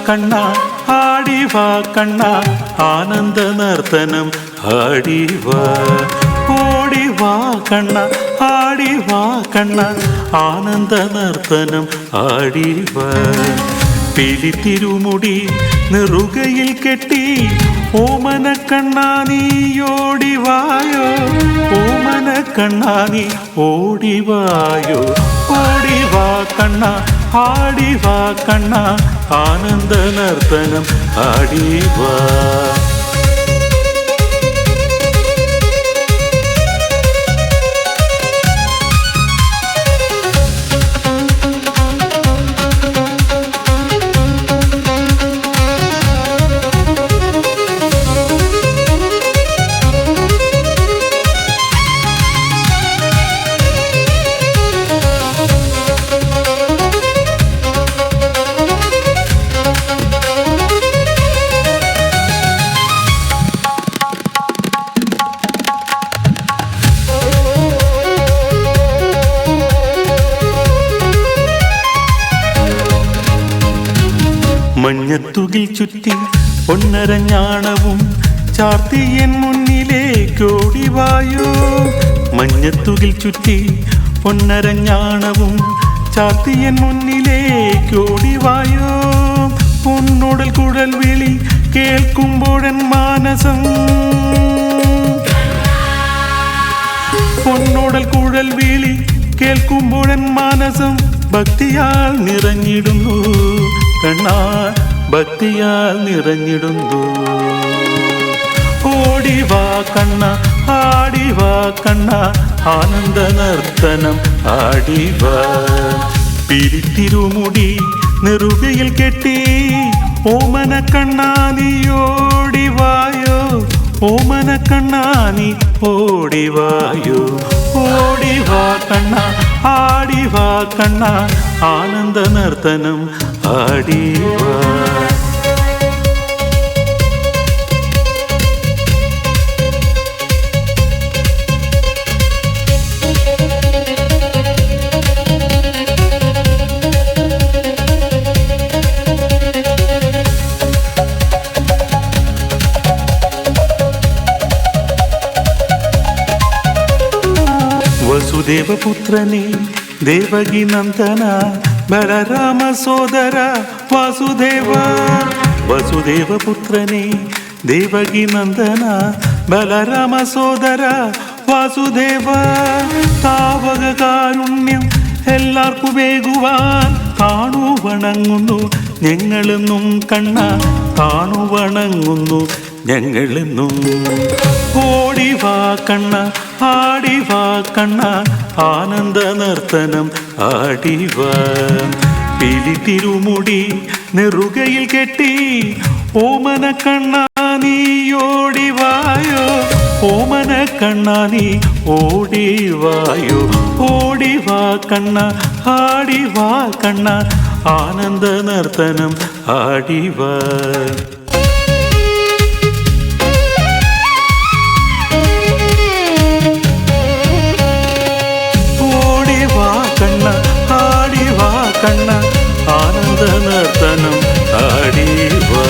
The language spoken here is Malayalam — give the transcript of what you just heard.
കണ്ണ ആടിവാ കണ്ണ ആനന്ദ നർത്തനം ആടിവാ ഓടിവാ കണ്ണ ആടിവാ കണ്ണ ആനന്ദ നർത്തനം ആടിവാ പിലിത്തിരുമുടി നെറുകയിൽ കെട്ടി ഓമന കണ്ണാ നീ ഓടിവായോ ഓമന കണ്ണാ നീ ഓടിവായോ ഓടിവാ കണ്ണ ആടിവാ കണ്ണ ആനന്ദ നർത്തനം ആടിവാ മഞ്ഞത്തുകിൽ ചുറ്റി പൊന്നരഞ്ഞാണവും ചാർത്തിയൻ മുന്നിലേക്കോടിവായോ മഞ്ഞത്തുകിൽ ചുറ്റി പൊന്നരഞ്ഞാണവും ചാർത്തിയൻ മുന്നിലേക്കോടിവായോ പൊന്നോടൽ കുഴൽ വിളി കേൾക്കുമ്പോഴൻ മാനസം പൊന്നോടൽ കുഴൽ വിളി കേൾക്കുമ്പോഴൻ മാനസം ഭക്തിയാൽ നിറഞ്ഞിടുന്നു കണ്ണാ ഭക്തിയാൽ നിറഞ്ഞിടുന്നു ഓടിവാ കണ്ണ ആടിവാ കണ്ണ ആനന്ദ നർത്തനം ആടിവാ പിലിത്തിരുമുടി നെറുകയിൽ കെട്ടി ഓമന കണ്ണാ നീ ഓടിവായോ ഓമന കണ്ണാ നീ ഓടിവായോ ഓടിവാ കണ്ണ ആടിവാ കണ്ണ ആനന്ദ നർത്തനം ആടിവാ വസുദേവപുത്രനെ ദേവകി നന്ദന ബലരാമ സോദര വാസുദേവ വസുദേവപുത്രനെ ദേവകി നന്ദന ബലരാമ സോദര വാസുദേവ താവക കാരുണ്യം എല്ലാവർക്കും വേകുവാൻ കാണു വണങ്ങുന്നു ഞങ്ങളെന്നും കണ്ണ കാണു വണങ്ങുന്നു ഞങ്ങളെന്നും ഓടിവാ കണ്ണ ആടിവാ കണ്ണ ആനന്ദ നർത്തനം ആടിവാ പിലിത്തിരുമുടി നെറുകയിൽ കെട്ടി ഓമന കണ്ണാ നീ ഓടിവായോ ഓമന കണ്ണാ നീ ഓടിവായോ ഓടിവാ കണ്ണ ആടിവാ കണ്ണ ആനന്ദ നർത്തനം ആടിവാ കണ്ണ ആനന്ദ നർത്തനം ആടിവാ